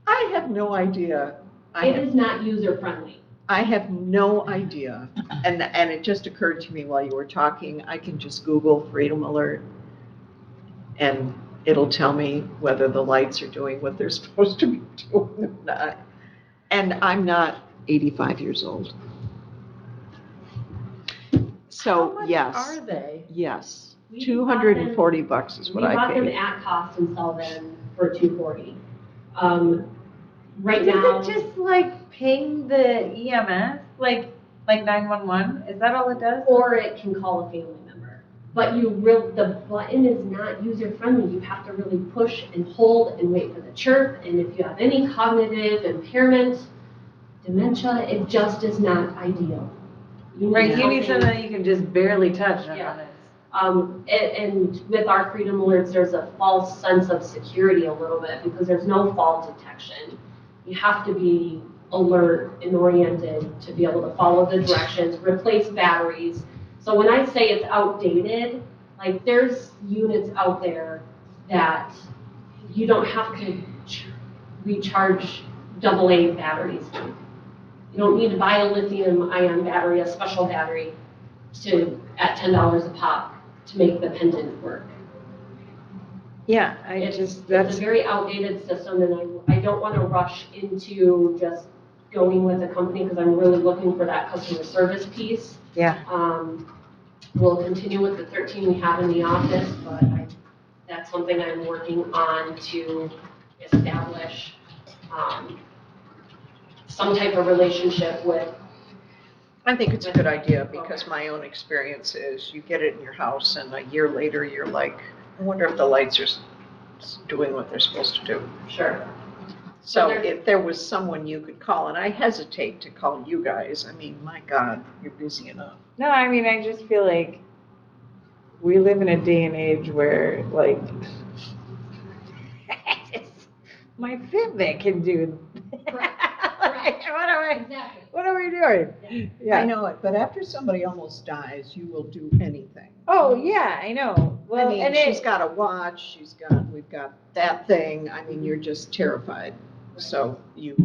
I have no idea. It is not user-friendly. I have no idea. And it just occurred to me while you were talking, I can just Google Freedom Alert and it'll tell me whether the lights are doing what they're supposed to be doing or not. And I'm not 85 years old. So, yes. How much are they? Yes. We $240 is what I bought them paid. at cost and sell them for $240. Right Does now. it just like ping the EMS, like 911? Is that all it does? Or it can call a family member. But the button is not user-friendly. You have to really push and hold and wait for the chirp. And if you have any cognitive impairment, dementia, it just is not ideal. Right, you need something that you can just barely touch. Yeah. And with our Freedom Alerts, there's a false sense of security a little bit because there's no fall detection. You have to be alert and oriented to be able to follow the directions, replace batteries. So when I say it's outdated, like there's units out there that you don't have to recharge AA batteries. You don't need to buy a lithium-ion battery, a special battery, at $10 a pop to make the pendant work. Yeah, It's a very outdated system, and I don't want to rush into just going with a company because I'm really looking for that customer service piece. Yeah. We'll continue with the 13 we have in the office, but that's something I'm working on to establish some type of relationship with. I think it's a good idea because my own experience is you get it in your house and a year later you're like, I wonder if the lights are doing what they're supposed to do. Sure. So if there was someone you could call, and I hesitate to call you guys, I mean, my God, you're busy enough. No, I mean, I just feel like we live in a day and age where, like, my Fitbit can do. Exactly. What are we doing? I know it, but after somebody almost dies, you will do anything. Oh, yeah, I know. Well, I mean, and she's got a watch, we've got that thing, I mean, you're just terrified, so you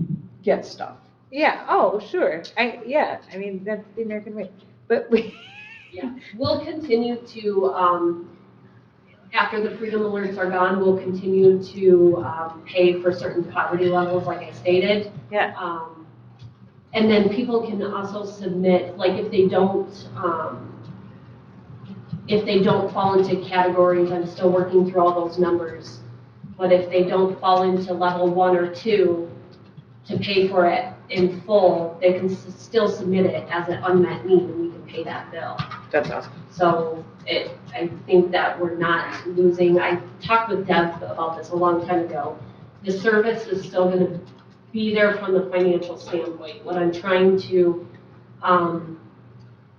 get stuff. yeah, oh, sure. I mean, that's the American way. But Yeah, we'll continue to, after the Freedom Alerts are gone, we'll continue to pay for certain poverty levels, like I stated. Yeah. And then people can also submit, like if they don't fall into categories, I'm still working through all those numbers. But if they don't fall into level 1 or 2 to pay for it in full, they can still submit it as an unmet need and we can pay that bill. That's awesome. So I think that we're not losing. I talked with Deb about this a long time ago. The service is still going to be there from the financial standpoint. What I'm trying to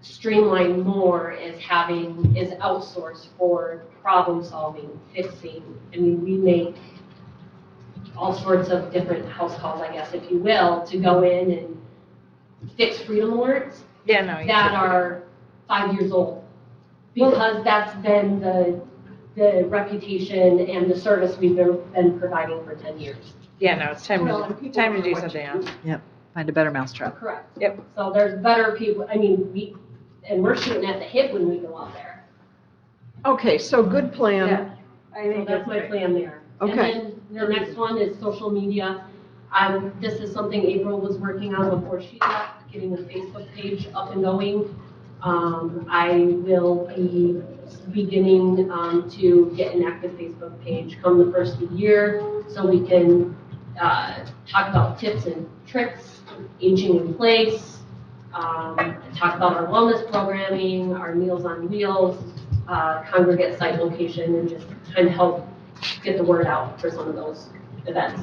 streamline more is outsourced for problem solving, fixing. I mean, we make all sorts of different house calls, I guess, if you will, to go in and fix Freedom Alerts that are 5 years old. Because that's been the reputation and the service we've been providing for 10 years. Yeah, no, it's time Well, and to people time to know do what something you else. do. Yep. Find a better mousetrap. Correct. Yep. So there's better people, I mean, we're shooting at the hip when we go out there. Okay, so good plan. So that's my plan there. Okay. And then the next one is social media. This is something April was working on before she left, getting a Facebook page up and going. I will be beginning to get an active Facebook page come the first of the year so we can talk about tips and tricks, aging in place, talk about our wellness programming, our Meals on Wheels, congregate site location, and just kind of help get the word out for some of those events.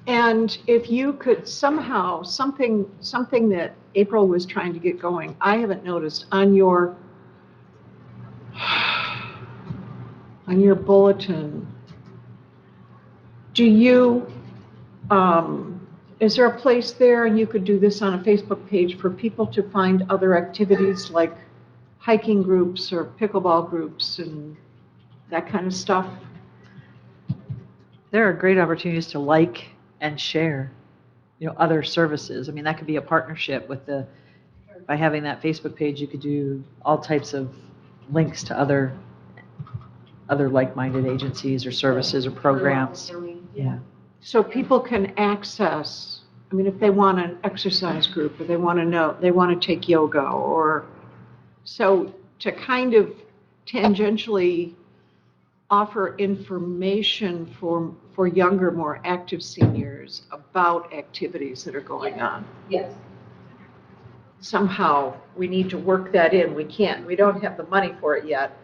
And if you could somehow, something that April was trying to get going, I haven't noticed, on your bulletin, Do you, is there a place there, and you could do this on a Facebook page, for people to find other activities like hiking groups or pickleball groups and that kind of stuff? There are great opportunities to like and share, other services. I mean, that could be a partnership with by having that Facebook page, you could do all types of links to other like-minded agencies or services or programs. Yeah. So people can access, I mean, if they want an exercise group, or they want to take yoga, or, so to kind of tangentially offer information for younger, more active seniors about activities that are going on. Yes. Somehow, we need to work that in. We don't have the money for it yet,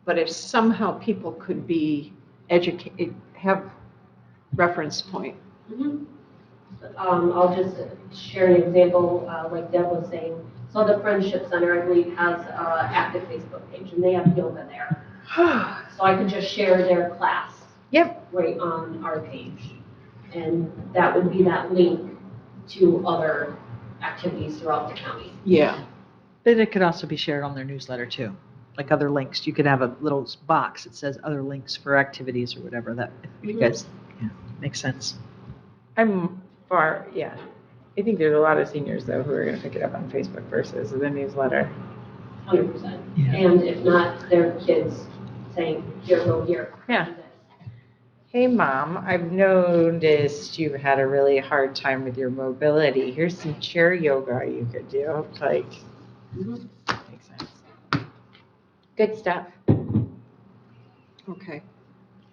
but if somehow people could be educated, have reference point. Mhm. I'll just share an example, like Deb was saying. So the Friendship Center, I believe, has an active Facebook page, and they have yoga there. So I could just share their class. Yep. Right on our page. And that would be that link to other activities throughout the county. Yeah. But it could also be shared on their newsletter too, like other links. You could have a little box that says other links for activities or whatever that, if you guys, makes sense. Yeah. I think there's a lot of seniors though who are going to pick it up on Facebook versus the newsletter. 100%. Yeah. And if not, their kids saying, here, go here. Yeah. do this. Hey mom, I've noticed you've had a really hard time with your mobility. Here's some chair yoga you could do. Like, makes sense. Good stuff. Okay.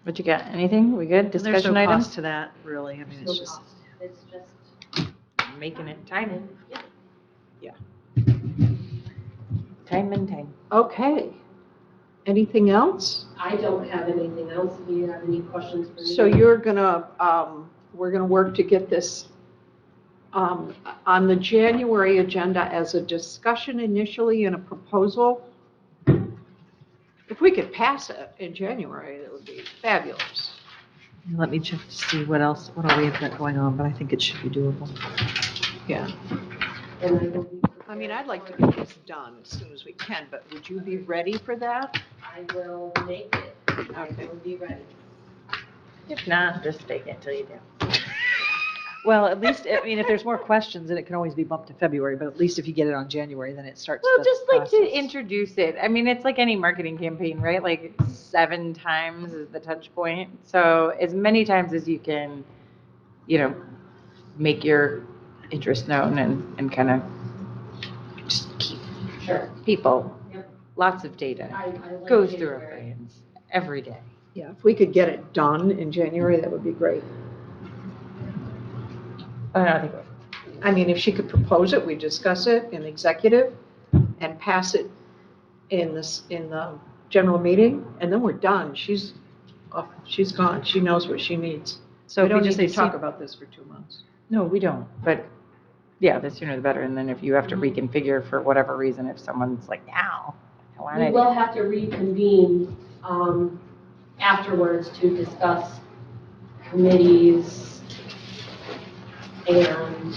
What you got? Anything? We good? And there's no Discussion items? cost to that, really. I mean, No it's just, cost. It's just. Making it time. Yeah. Time and time. Okay. Anything else? I don't have anything else. Do you have any questions for me? So we're gonna work to get this on the January agenda as a discussion initially and a proposal. If we could pass it in January, that would be fabulous. let me check to see what all we have got going on, but I think it should be doable. Yeah. And I will be I mean, I'd like to get this done as soon as we can, but would you be ready for that? I will make it. I Okay. will be ready. If not, just take it till you do. Well, at least, I mean, if there's more questions, then it can always be bumped to February, but at least if you get it on January, then it starts Well, the just like to process. introduce it. I mean, it's like any marketing campaign, right? Like 7 times is the touch point. So as many times as you can, make your interest known and kind of just keep Sure. people, Yep. lots of data, I like goes through our January. brains every day. Yeah, if we could get it done in January, that would be great. Oh, no, I think I mean, if she could propose it, we discuss it in executive and pass it in the general meeting, and then we're done. She's gone. She knows what she needs. So We if don't you need just to say, talk about this for 2 months. no, we don't. But yeah, the sooner the better. And then if you have to reconfigure for whatever reason, if someone's like, ow, I want We to will have to reconvene afterwards to discuss committees and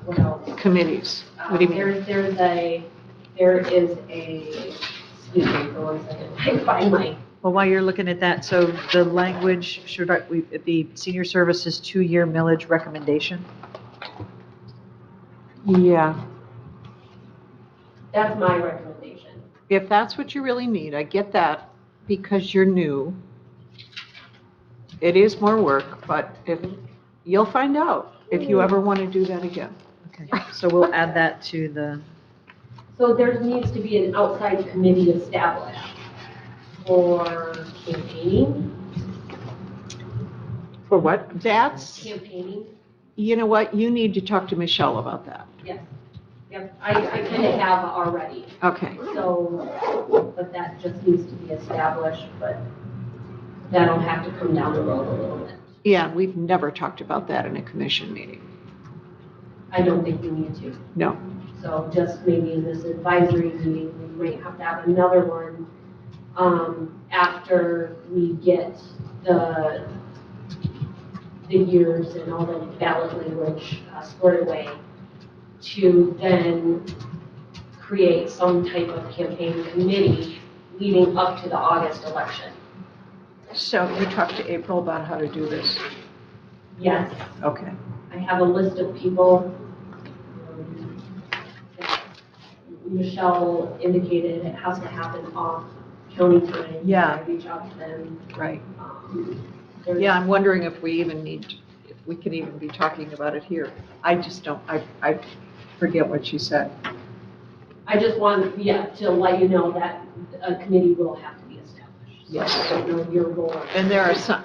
what else? Committees. What do you mean? There is a, excuse me for 1 second, I find my, well, while you're looking at that, so the language, should it be senior services 2-year millage recommendation? Yeah. that's my recommendation. If that's what you really need, I get that, because you're new. It is more work, but you'll find out if you ever want to do that again. Okay, so we'll add that to the, So there needs to be an outside committee established for campaigning, For what? That's, campaigning, you know what, you need to talk to Michelle about that. yes. Yep, I kind of have already, Okay. so, but that just needs to be established, but that'll have to come down the road a little bit. Yeah, we've never talked about that in a commission meeting. I don't think we need to. No. So just maybe in this advisory meeting, we might have to have another one, after we get the years and all the ballot language squared away, to then create some type of campaign committee leading up to the August election. So you talked to April about how to do this? Yes, Okay. I have a list of people. That Michelle indicated it has to happen off county time. Yeah. I reach out to them. Right. There's- Yeah, I'm wondering if we even need, if we could even be talking about it here. I just don't, I forget what she said. I just want, to let you know that a committee will have to be established. So Yes. I don't know your role. And there are some,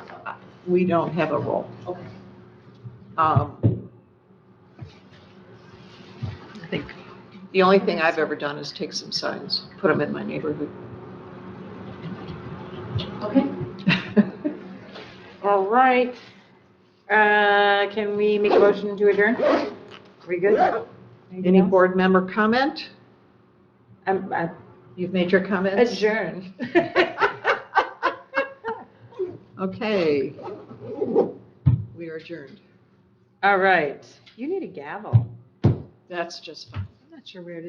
we don't have a role. Okay. I think the only thing I've ever done is take some signs, put them in my neighborhood. Okay. All right. Can we make a motion to adjourn? Are we good? Anything Any else? board member comment? I'm You've made your comments? adjourn. Okay. We are adjourned. All right. You need a gavel. That's just fine. I'm not sure where it is.